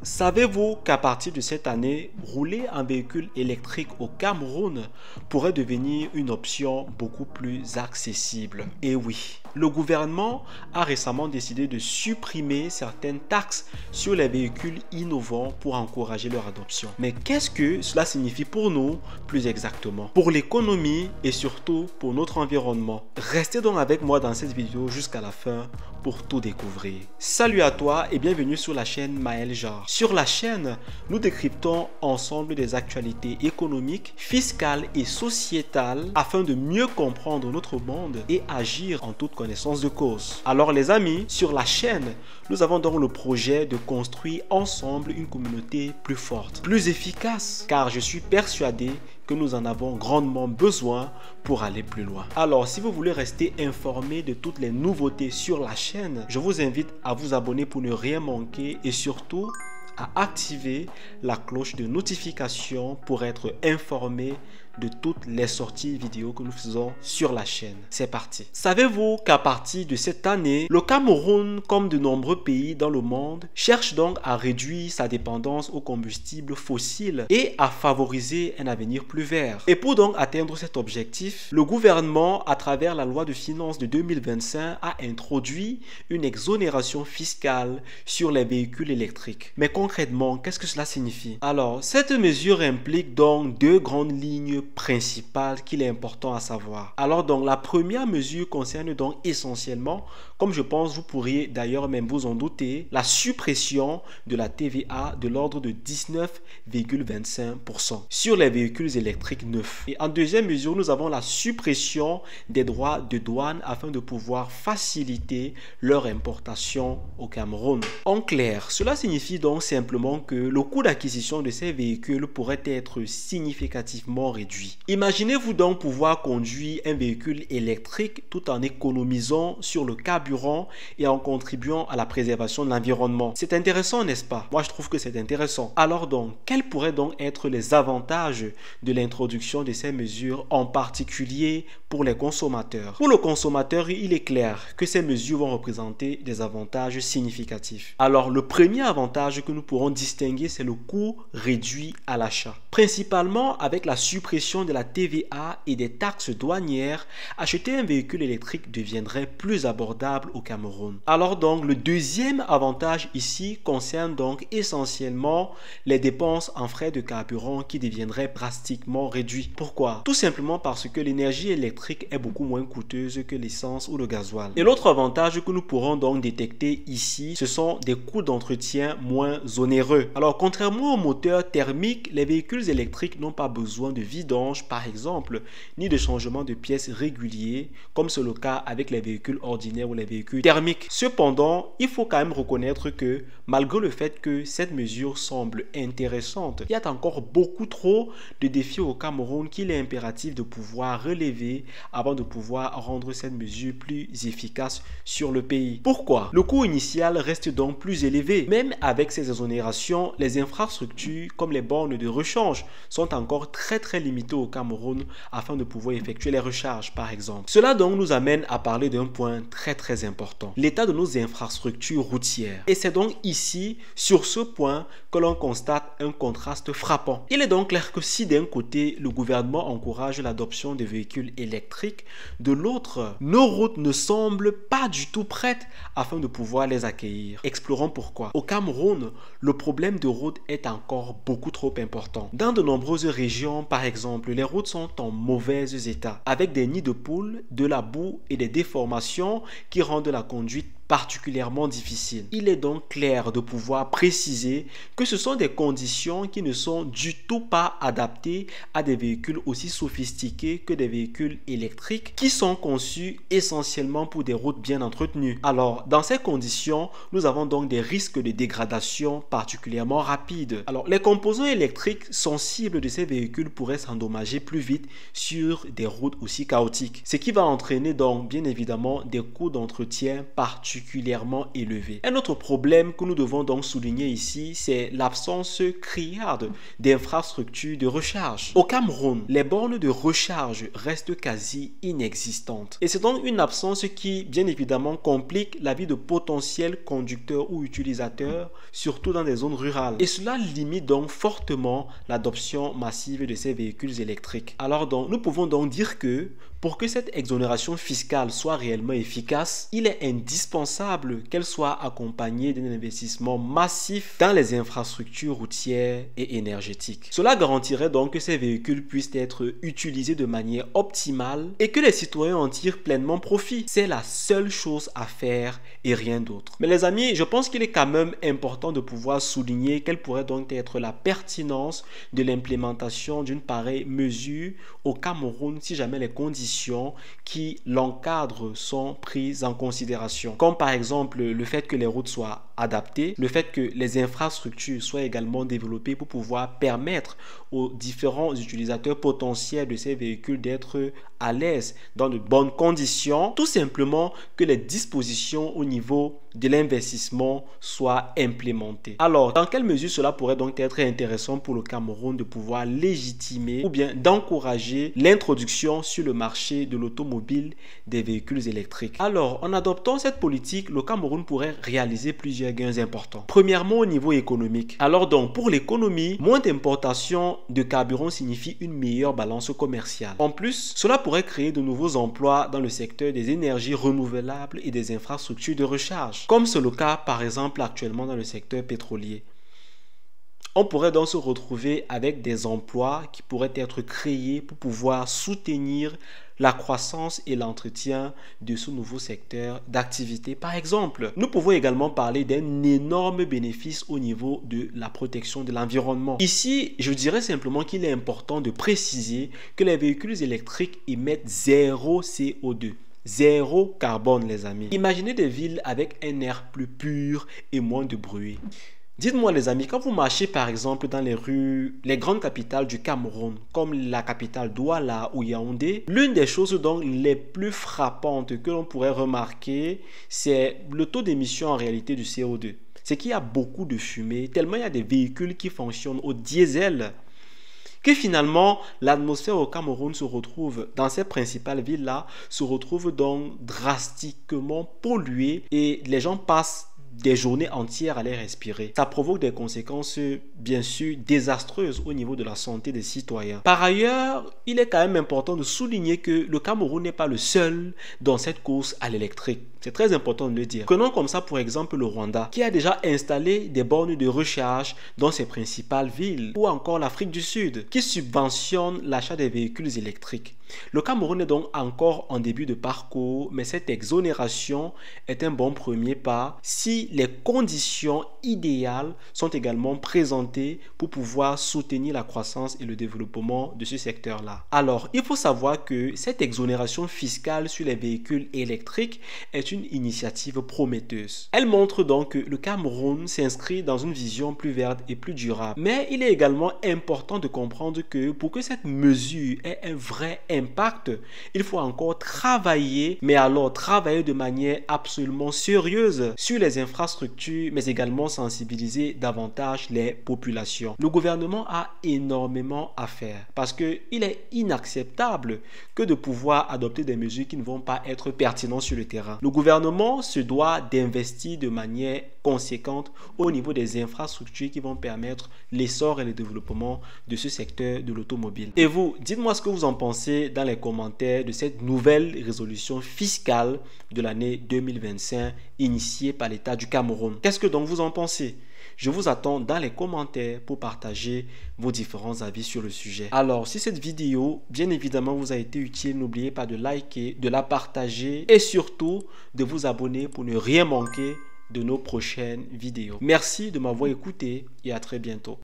Savez-vous qu'à partir de cette année, rouler en véhicule électrique au Cameroun pourrait devenir une option beaucoup plus accessible? Et oui, le gouvernement a récemment décidé de supprimer certaines taxes sur les véhicules innovants pour encourager leur adoption. Mais qu'est-ce que cela signifie pour nous, plus exactement, pour l'économie et surtout pour notre environnement? Restez donc avec moi dans cette vidéo jusqu'à la fin pour tout découvrir. Salut à toi et bienvenue sur la chaîne Maël Jar. Sur la chaîne, nous décryptons ensemble des actualités économiques, fiscales et sociétales afin de mieux comprendre notre monde et agir en toute connaissance de cause. Alors les amis, sur la chaîne, nous avons donc le projet de construire ensemble une communauté plus forte, plus efficace, car je suis persuadé que nous en avons grandement besoin pour aller plus loin. Alors, si vous voulez rester informé de toutes les nouveautés sur la chaîne, je vous invite à vous abonner pour ne rien manquer et surtout à activer la cloche de notification pour être informé de toutes les sorties vidéo que nous faisons sur la chaîne. C'est parti. Savez-vous qu'à partir de cette année, le Cameroun, comme de nombreux pays dans le monde, cherche donc à réduire sa dépendance aux combustibles fossiles et à favoriser un avenir plus vert. Et pour donc atteindre cet objectif, le gouvernement, à travers la loi de finances de 2025, a introduit une exonération fiscale sur les véhicules électriques. Mais concrètement, qu'est-ce que cela signifie? Alors, cette mesure implique donc deux grandes lignes principales qu'il est important à savoir. Alors donc la première mesure concerne donc essentiellement, comme je pense vous pourriez d'ailleurs même vous en douter, la suppression de la TVA de l'ordre de 19,25% sur les véhicules électriques neufs. Et en deuxième mesure, nous avons la suppression des droits de douane afin de pouvoir faciliter leur importation au Cameroun. En clair, cela signifie donc simplement que le coût d'acquisition de ces véhicules pourrait être significativement réduit. Imaginez-vous donc pouvoir conduire un véhicule électrique tout en économisant sur le carburant et en contribuant à la préservation de l'environnement. C'est intéressant, n'est-ce pas? Moi, je trouve que c'est intéressant. Alors donc, quels pourraient donc être les avantages de l'introduction de ces mesures, en particulier pour les consommateurs? Pour le consommateur, il est clair que ces mesures vont représenter des avantages significatifs. Alors, le premier avantage que nous pourrons distinguer, c'est le coût réduit à l'achat. Principalement avec la suppression de la TVA et des taxes douanières, acheter un véhicule électrique deviendrait plus abordable au Cameroun. Alors donc, le deuxième avantage ici concerne donc essentiellement les dépenses en frais de carburant qui deviendraient drastiquement réduites. Pourquoi? Tout simplement parce que l'énergie électrique est beaucoup moins coûteuse que l'essence ou le gasoil. Et l'autre avantage que nous pourrons donc détecter ici, ce sont des coûts d'entretien moins onéreux. Alors, contrairement aux moteurs thermiques, les véhicules électriques n'ont pas besoin de vidange par exemple, ni de changement de pièces réguliers, comme c'est le cas avec les véhicules ordinaires ou les véhicules thermiques. Cependant, il faut quand même reconnaître que malgré le fait que cette mesure semble intéressante, il y a encore beaucoup trop de défis au Cameroun qu'il est impératif de pouvoir relever avant de pouvoir rendre cette mesure plus efficace sur le pays. Pourquoi? Le coût initial reste donc plus élevé. Même avec ces exonérations, les infrastructures comme les bornes de rechange sont encore très limitées au Cameroun afin de pouvoir effectuer les recharges par exemple. Cela donc nous amène à parler d'un point très important, l'état de nos infrastructures routières. Et c'est donc ici, sur ce point, que l'on constate un contraste frappant. Il est donc clair que si d'un côté, le gouvernement encourage l'adoption des véhicules électriques, de l'autre, nos routes ne semblent pas du tout prêtes afin de pouvoir les accueillir. Explorons pourquoi. Au Cameroun, le problème de route est encore beaucoup trop important. Dans de nombreuses régions, par exemple, les routes sont en mauvais état, avec des nids de poules, de la boue et des déformations qui rendent la conduite particulièrement difficile. Il est donc clair de pouvoir préciser que ce sont des conditions qui ne sont du tout pas adaptées à des véhicules aussi sophistiqués que des véhicules électriques qui sont conçus essentiellement pour des routes bien entretenues. Alors, dans ces conditions, nous avons donc des risques de dégradation particulièrement rapides. Alors, les composants électriques sensibles de ces véhicules pourraient s'endommager plus vite sur des routes aussi chaotiques, ce qui va entraîner donc bien évidemment des coûts d'entretien particulièrement particulièrement élevée. Un autre problème que nous devons donc souligner ici, c'est l'absence criarde d'infrastructures de recharge. Au Cameroun, les bornes de recharge restent quasi inexistantes. Et c'est donc une absence qui, bien évidemment, complique la vie de potentiels conducteurs ou utilisateurs, surtout dans des zones rurales. Et cela limite donc fortement l'adoption massive de ces véhicules électriques. Alors donc, nous pouvons donc dire que pour que cette exonération fiscale soit réellement efficace, il est indispensable qu'elle soit accompagnée d'un investissement massif dans les infrastructures routières et énergétiques. Cela garantirait donc que ces véhicules puissent être utilisés de manière optimale et que les citoyens en tirent pleinement profit. C'est la seule chose à faire et rien d'autre. Mais les amis, je pense qu'il est quand même important de pouvoir souligner quelle pourrait donc être la pertinence de l'implémentation d'une pareille mesure au Cameroun si jamais les conditions qui l'encadrent sont prises en considération. Comme par exemple le fait que les routes soient adaptées, le fait que les infrastructures soient également développées pour pouvoir permettre aux différents utilisateurs potentiels de ces véhicules d'être à l'aise dans de bonnes conditions, tout simplement que les dispositions au niveau de l'investissement soient implémentées. Alors, dans quelle mesure cela pourrait donc être intéressant pour le Cameroun de pouvoir légitimer ou bien d'encourager l'introduction sur le marché de l'automobile des véhicules électriques? Alors, en adoptant cette politique, le Cameroun pourrait réaliser plusieurs gains importants. Premièrement, au niveau économique. Alors donc, pour l'économie, moins d'importation de carburant signifie une meilleure balance commerciale. En plus, cela pourrait créer de nouveaux emplois dans le secteur des énergies renouvelables et des infrastructures de recharge, comme c'est le cas par exemple actuellement dans le secteur pétrolier. On pourrait donc se retrouver avec des emplois qui pourraient être créés pour pouvoir soutenir la croissance et l'entretien de ce nouveau secteur d'activité. Par exemple, nous pouvons également parler d'un énorme bénéfice au niveau de la protection de l'environnement. Ici, je dirais simplement qu'il est important de préciser que les véhicules électriques émettent 0 CO2. 0 carbone, les amis. Imaginez des villes avec un air plus pur et moins de bruit. Dites-moi les amis, quand vous marchez par exemple dans les rues, les grandes capitales du Cameroun, comme la capitale Douala ou Yaoundé, l'une des choses donc les plus frappantes que l'on pourrait remarquer, c'est le taux d'émission en réalité du CO2. C'est qu'il y a beaucoup de fumée, tellement il y a des véhicules qui fonctionnent au diesel, que finalement l'atmosphère au Cameroun se retrouve, dans ces principales villes-là, se retrouve donc drastiquement polluée et les gens passent des journées entières à les respirer. Ça provoque des conséquences bien sûr désastreuses au niveau de la santé des citoyens. Par ailleurs, il est quand même important de souligner que le Cameroun n'est pas le seul dans cette course à l'électrique. C'est très important de le dire. Prenons comme ça pour exemple le Rwanda, qui a déjà installé des bornes de recharge dans ses principales villes, ou encore l'Afrique du Sud, qui subventionne l'achat des véhicules électriques. Le Cameroun est donc encore en début de parcours, mais cette exonération est un bon premier pas si les conditions idéales sont également présentées pour pouvoir soutenir la croissance et le développement de ce secteur-là. Alors, il faut savoir que cette exonération fiscale sur les véhicules électriques est une initiative prometteuse. Elle montre donc que le Cameroun s'inscrit dans une vision plus verte et plus durable. Mais il est également important de comprendre que pour que cette mesure ait un vrai impact, il faut encore travailler, mais alors travailler de manière absolument sérieuse sur les infrastructures, mais également sensibiliser davantage les populations. Le gouvernement a énormément à faire parce qu'il est inacceptable que de pouvoir adopter des mesures qui ne vont pas être pertinentes sur le terrain. Le gouvernement se doit d'investir de manière conséquente au niveau des infrastructures qui vont permettre l'essor et le développement de ce secteur de l'automobile. Et vous, dites-moi ce que vous en pensez dans les commentaires de cette nouvelle résolution fiscale de l'année 2025 initiée par l'État du Cameroun. Qu'est-ce que donc vous en pensez? Je vous attends dans les commentaires pour partager vos différents avis sur le sujet. Alors, si cette vidéo, bien évidemment, vous a été utile, n'oubliez pas de liker, de la partager et surtout de vous abonner pour ne rien manquer de nos prochaines vidéos. Merci de m'avoir écouté et à très bientôt.